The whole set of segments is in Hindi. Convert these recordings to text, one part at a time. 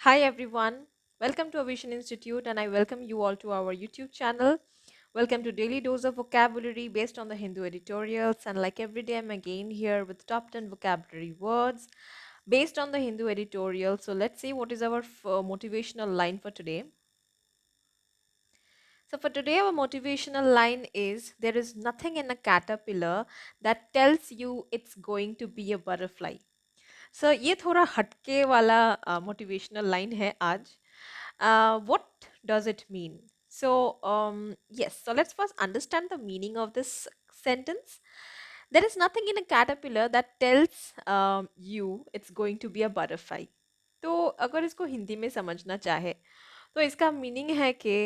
Hi everyone, welcome to Vision Institute and I welcome you all to our YouTube channel. Welcome to Daily Dose of Vocabulary based on the Hindu editorials, and like every day I'm again here with top 10 vocabulary words based on the Hindu editorial. So let's see what is our motivational line for today. So for today our motivational line is there is nothing in a caterpillar that tells you it's going to be a butterfly. So ये थोड़ा हटके वाला मोटिवेशनल लाइन है आज. What does it mean? So, yes, so let's first understand the meaning of this sentence. There is nothing in a caterpillar that tells you it's going to be a butterfly. तो अगर इसको हिंदी में समझना चाहे तो इसका मीनिंग है कि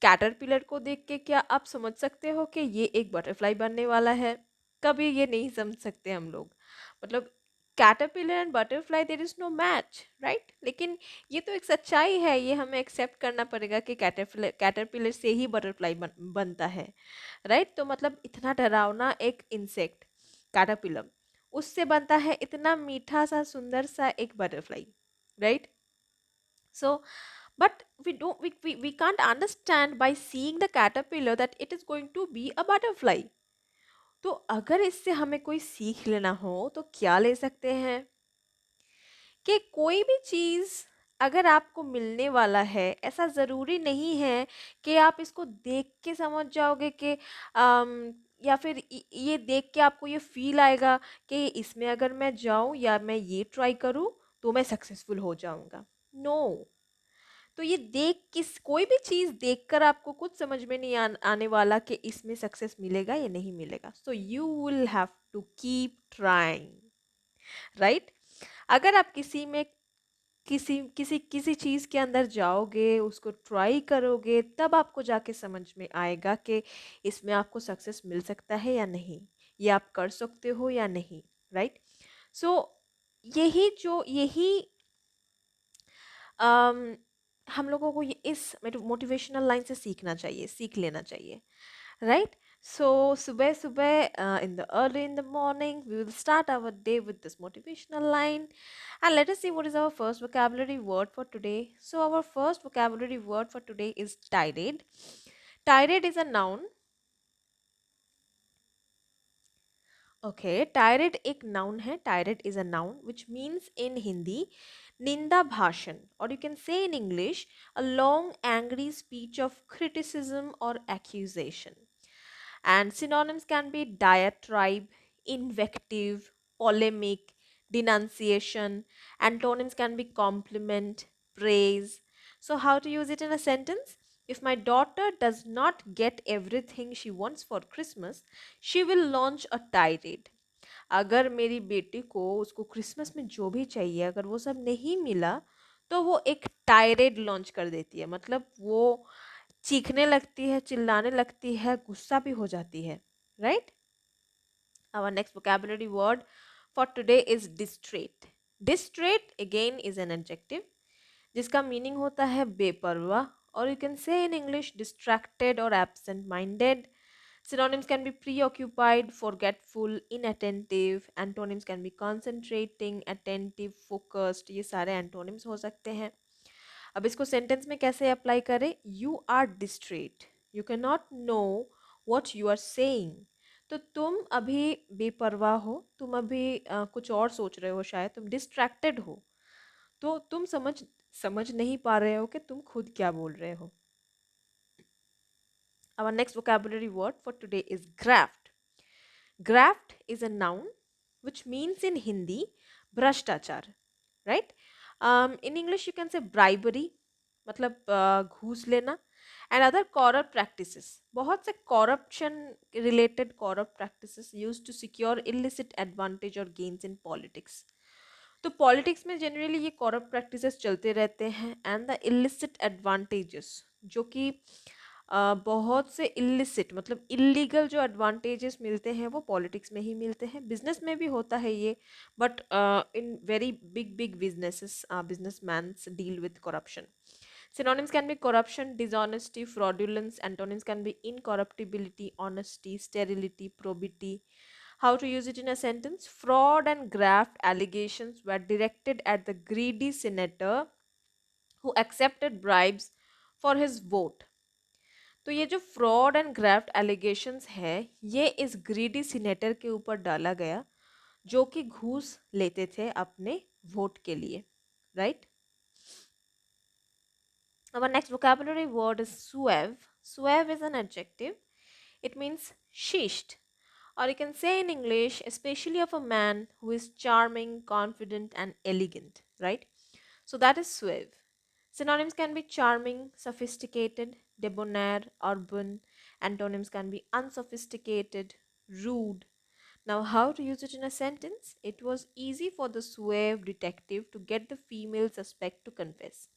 कैटरपिलर को देख के क्या आप समझ सकते हो कि ये एक बटरफ्लाई बनने वाला है? कभी ये नहीं समझ सकते हम लोग. मतलब caterpillar and butterfly there is no match, right? लेकिन ये तो एक सच्चाई है, ये हमें एक्सेप्ट करना पड़ेगा कि कैटरपिलर कैटरपिलर से ही बटरफ्लाई बनता है, राइट? तो मतलब इतना डरावना एक इंसेक्ट कैटरपिलर, उससे बनता है इतना मीठा सा सुंदर सा एक butterfly, right? So but we can't understand by seeing the caterpillar that it is going to be a butterfly. तो अगर इससे हमें कोई सीख लेना हो तो क्या ले सकते हैं कि कोई भी चीज़ अगर आपको मिलने वाला है, ऐसा ज़रूरी नहीं है कि आप इसको देख के समझ जाओगे कि या फिर ये देख के आपको ये फील आएगा कि इसमें अगर मैं जाऊं या मैं ये ट्राई करूं तो मैं सक्सेसफुल हो जाऊंगा. नो. तो ये देख किस कोई भी चीज़ देखकर आपको कुछ समझ में नहीं आने वाला कि इसमें सक्सेस मिलेगा या नहीं मिलेगा. So you will have to keep trying, right? अगर आप किसी में किसी किसी किसी चीज़ के अंदर जाओगे, उसको ट्राई करोगे, तब आपको जाके समझ में आएगा कि इसमें आपको सक्सेस मिल सकता है या नहीं, ये आप कर सकते हो या नहीं, राइट? सो यही अम, हम लोगों को ये इस मोटिवेशनल लाइन से सीखना चाहिए, सीख लेना चाहिए, राइट? So सुबह सुबह in the early in the morning we will start our day with this motivational line, and let us see what is our first vocabulary word for today. So our first vocabulary word for today is tirade. Tirade is a noun. Okay, tirade एक noun है. Tirade is a noun which means in Hindi निंदा भाषण, or you can say in English a long angry speech of criticism or accusation. And synonyms can be diatribe, invective, polemic, denunciation. Antonyms can be compliment, praise. So, how to use it in a sentence? If my daughter does not get everything she wants for Christmas, she will launch a tirade. अगर मेरी बेटी को उसको क्रिसमस में जो भी चाहिए अगर वो सब नहीं मिला तो वो एक टायरेड लॉन्च कर देती है. मतलब वो चीखने लगती है, चिल्लाने लगती है, गुस्सा भी हो जाती है, right? Our next vocabulary word for today is distraught. Distraught again is an adjective जिसका मीनिंग होता है बेपरवाह, और you can say in English distracted और absent minded. Synonyms can be preoccupied, forgetful, inattentive. Antonyms can be concentrating, attentive, focused. ये सारे antonyms हो सकते हैं. अब इसको सेंटेंस में कैसे अप्लाई करें? You are distrait, you can not know what you are saying. तो तुम अभी बेपरवाह हो, तुम अभी कुछ और सोच रहे हो, शायद तुम डिस्ट्रैक्टेड हो, तो तुम समझ नहीं पा रहे हो कि तुम खुद क्या बोल रहे हो. Our next vocabulary word for today is graft. Graft is a noun which means in Hindi भ्रष्टाचार, right? In English you can say bribery, मतलब घूस लेना, and other corrupt practices. बहुत से corruption related corrupt practices used to secure illicit advantage or gains in politics. तो पॉलिटिक्स में जनरली ये करप्ट प्रैक्टिसेस चलते रहते हैं, एंड द इलिसिट एडवांटेजेस, जो कि बहुत से इलिसिट मतलब इलीगल जो एडवांटेजेस मिलते हैं वो पॉलिटिक्स में ही मिलते हैं. बिजनेस में भी होता है ये, but in very big big businesses businessmans deal with corruption. Synonyms can be corruption, dishonesty, fraudulence. Antonyms can be incorruptibility, honesty, sterility, probity. How to use it in a sentence? Fraud and graft allegations were directed at the greedy senator who accepted bribes for his vote. तो ये जो फ्रॉड एंड ग्राफ्ट एलिगेशंस है ये इस ग्रीडी सीनेटर के ऊपर डाला गया जो कि घूस लेते थे अपने वोट के लिए, right? Our next vocabulary word is suave. Suave is an adjective. It means shished. Or you can say in English, especially of a man who is charming, confident, and elegant, right? So that is suave. Synonyms can be charming, sophisticated, debonair, urban. Antonyms can be unsophisticated, rude. Now, how to use it in a sentence? It was easy for the suave detective to get the female suspect to confess.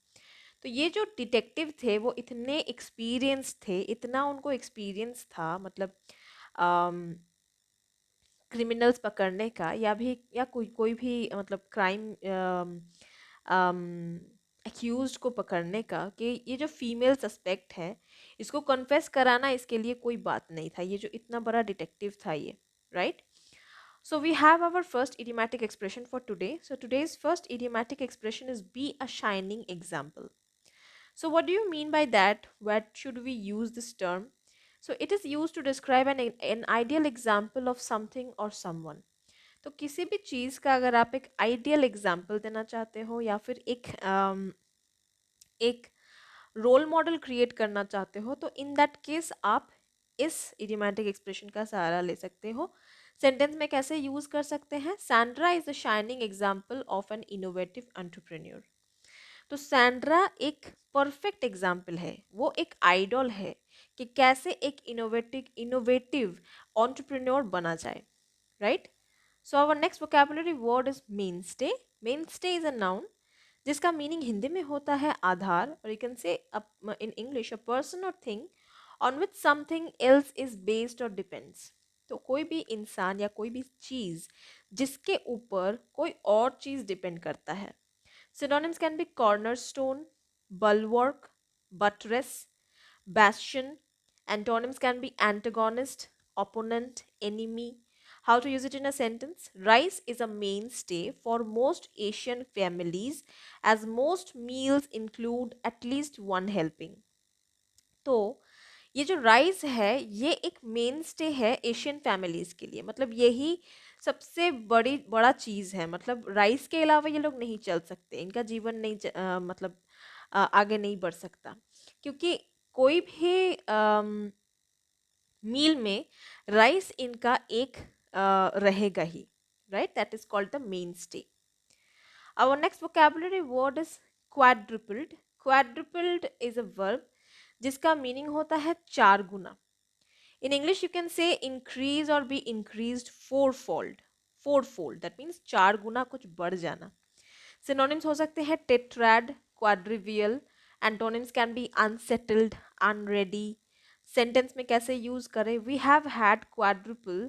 तो ये जो डिटेक्टिव थे वो इतने एक्सपीरियंस थे, इतना उनको एक्सपीरियंस था, मतलब क्रिमिनल्स पकड़ने का या भी या कोई कोई भी मतलब क्राइम एक्यूज्ड को पकड़ने का, कि ये जो फीमेल सस्पेक्ट है इसको कन्फेस कराना इसके लिए कोई बात नहीं था, ये जो इतना बड़ा डिटेक्टिव था ये, right? So we have our first idiomatic expression for today. So today's first idiomatic expression is be a shining example. So what do you mean by that? What should we use this term? So it is used to describe an ideal example of something or someone. तो किसी भी चीज़ का अगर आप एक आइडियल एग्जाम्पल देना चाहते हो या फिर एक रोल मॉडल क्रिएट करना चाहते हो तो इन दैट केस आप इस इडियोमैटिक एक्सप्रेशन का सहारा ले सकते हो. सेंटेंस में कैसे यूज कर सकते हैं? Sandra is a shining example of an innovative entrepreneur. तो सैंड्रा एक परफेक्ट एग्जाम्पल है, वो एक आइडल है कि कैसे एक इनोवेटिव इनोवेटिव एंटरप्रेन्योर बना जाए, right? So our next vocabulary word is mainstay. Mainstay is a noun जिसका मीनिंग हिंदी में होता है आधार, और you can say in English a person और thing on which something else is based और डिपेंड्स. तो कोई भी इंसान या कोई भी चीज़ जिसके ऊपर कोई और चीज़ डिपेंड करता है. Synonyms can be cornerstone, bulwark, buttress, bastion. Antonyms can be antagonist, opponent, enemy. How to use it in a sentence? Rice is a mainstay for most Asian families as most meals include at least one helping. तो ये जो राइस है ये एक मेन स्टे है एशियन फैमिलीज के लिए, मतलब यही सबसे बड़ा चीज़ है, मतलब राइस के अलावा ये लोग नहीं चल सकते, इनका जीवन नहीं मतलब आगे नहीं बढ़ सकता, क्योंकि कोई भी मील में राइस इनका एक रहेगा ही, right? That is called the mainstay. Our next vocabulary word is quadrupled. Quadrupled is a verb जिसका मीनिंग होता है चार गुना. In English, you can say increase or be increased fourfold. Fourfold, that means चार गुना कुछ बढ़ जाना. Synonyms हो सकते हैं tetrad, quadrivial. Antonyms can be unsettled, unready. Sentence में कैसे use करें? We have had quadruple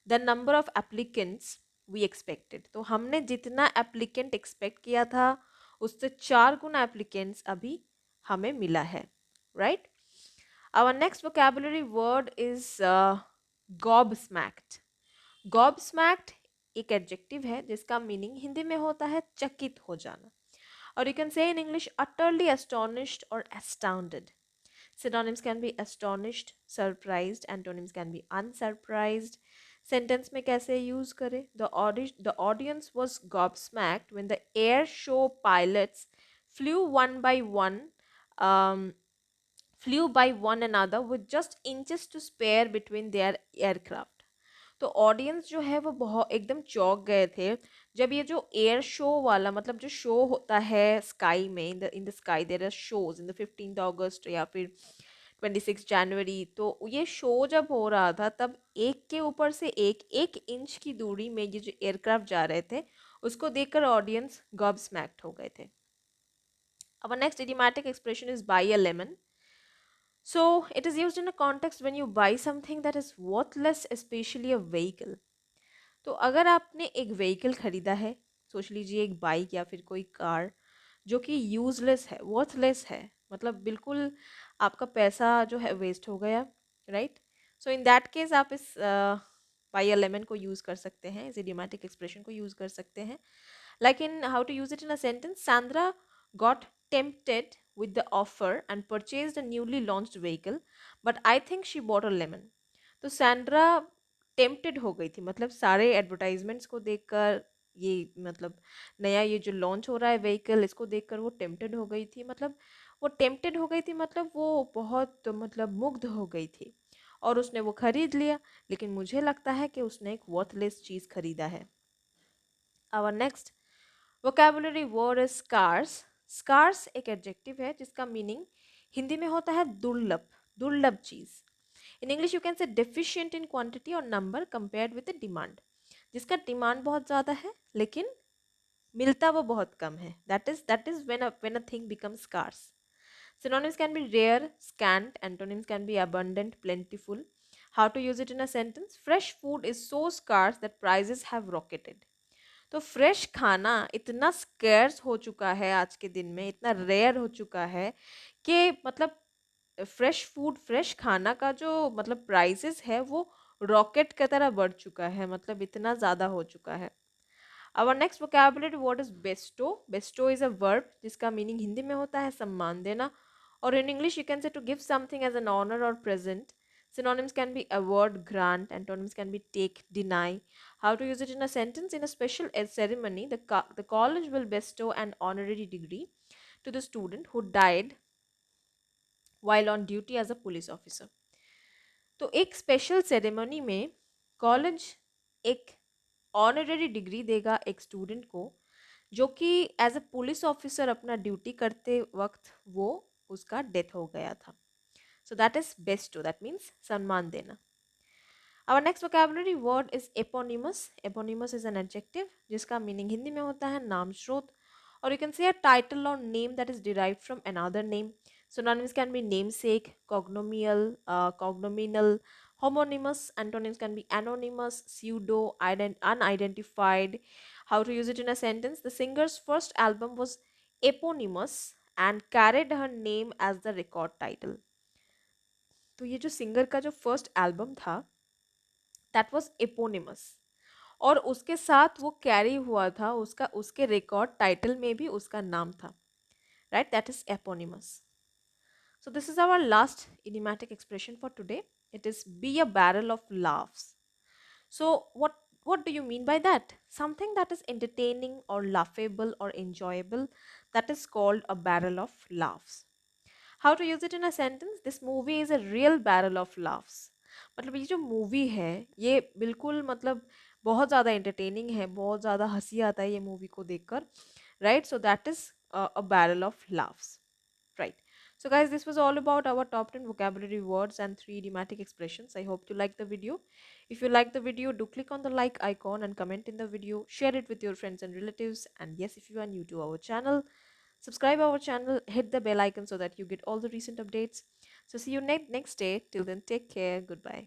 the number of applicants we expected. तो हमने जितना applicant expect किया था उससे चार गुना applicants अभी हमें मिला है, right? Our next vocabulary word is gobsmacked. Gobsmacked एक एडजेक्टिव है जिसका मीनिंग हिंदी में होता है चकित हो जाना, और you can say in English utterly astonished or astounded. Synonyms can be astonished, surprised. Antonyms can be unsurprised. Sentence में कैसे यूज करें? The audience was gobsmacked when the air show pilots flew one by one um, flew by one another with just inches to spare between their aircraft. तो ऑडियंस जो है वो बहुत एकदम चौंक गए थे जब ये जो एयर शो वाला, मतलब जो शो होता है स्काई में, in the sky there are shows in the 15th August या फिर 26 जनवरी. तो ये शो जब हो रहा था तब एक के ऊपर से एक एक इंच की दूरी में ये जो एयरक्राफ्ट जा रहे थे उसको देखकर ऑडियंस गॉब स्मैक्ड हो गए थे. अब next idiomatic expression is by a lemon. So it is used in a context when you buy something that is worthless, especially a vehicle. तो अगर आपने एक व्हीकल खरीदा है, सोच लीजिए एक बाइक या फिर कोई कार जो कि यूजलेस है, वर्थलेस है, मतलब बिल्कुल आपका पैसा जो है वेस्ट हो गया, right? So in that case आप इस बाय अ लेमन को यूज़ कर सकते हैं, इस इडियोमैटिक एक्सप्रेशन को यूज़ कर सकते हैं. Like in how to use it in a sentence, Sandra got tempted with the offer and purchased a newly launched vehicle, but I think she bought a lemon. तो सैंड्रा टेम्प्टेड हो गई थी, मतलब सारे एडवर्टाइजमेंट्स को देखकर, ये मतलब नया ये जो लॉन्च हो रहा है व्हीकल, इसको देखकर वो टेम्प्टेड हो गई थी, मतलब वो टेम्प्टेड हो गई थी, मतलब वो बहुत मतलब मुग्ध हो गई थी और उसने वो खरीद लिया। लेकिन मुझे लगता है कि उसने एक वर्थलेस चीज़ खरीदा है। Our next vocabulary word is scarce. Scarce एक एडजेक्टिव है जिसका मीनिंग हिंदी में होता है दुर्लभ, दुर्लभ चीज़। In English you can say deficient in quantity और number compared with the demand, जिसका डिमांड बहुत ज़्यादा है लेकिन मिलता वो बहुत कम है। That is when a thing becomes scarce. Synonyms can be rare, scant, antonyms can be abundant, plentiful. How to use it in a sentence? Fresh food is so scarce that prices have rocketed. तो फ्रेश खाना इतना स्केर्स हो चुका है आज के दिन में, इतना रेयर हो चुका है कि मतलब फ्रेश फूड, फ्रेश खाना का जो मतलब प्राइसेस है वो रॉकेट की तरह बढ़ चुका है, मतलब इतना ज़्यादा हो चुका है। Our next vocabulary word is bestow. Bestow is a verb जिसका मीनिंग हिंदी में होता है सम्मान देना, और in English you can say to give something as an honor or present. Synonyms can be award, grant, antonyms can be take, deny. How to use it in a sentence? In a special ceremony, the college will bestow an honorary degree to the student who died while on duty as a police officer. तो एक स्पेशल सेरेमनी में कॉलेज एक ऑनररी डिग्री देगा एक स्टूडेंट को जो कि एज अ पुलिस ऑफिसर अपना ड्यूटी करते वक्त वो उसका डेथ हो गया था। So that is Bairstow, that means सम्मान देना। Our next vocabulary word is eponymous. Eponymous is an adjective जिसका मीनिंग हिंदी में होता है नाम स्रोत, or you can say a title or name that is derived from another name. Synonyms can be namesake, cognominal, cognominal, homonymous. Antonyms can be anonymous, pseudo, unidentified. How to use it in a sentence? The singer's first album was eponymous and carried her name as the record title. तो ये जो सिंगर का जो फर्स्ट एल्बम था दैट वाज एपोनिमस, और उसके साथ वो कैरी हुआ था, उसका उसके रिकॉर्ड टाइटल में भी उसका नाम था, right, that is eponymous. So this is our last idiomatic expression for today. It is be a barrel of laughs. So what do you mean by that? Something that is entertaining or laughable or enjoyable, that is called a barrel of laughs. How to use it in a sentence? This movie is a real barrel of laughs. मतलब ये जो मूवी है ये बिल्कुल मतलब बहुत ज़्यादा एंटरटेनिंग है, बहुत ज़्यादा हंसी आता है ये मूवी को देखकर, right? So that is a barrel of laughs, right? So guys, this was all about our top 10 vocabulary words and 3 idiomatic expressions. I hope you liked the video. If you liked the video, do click on the like icon and comment in the video, share it with your friends and relatives, and yes, if you are new to our channel, subscribe our channel, hit the bell icon so that you get all the recent updates. So see you next day. Till then, take care. Goodbye.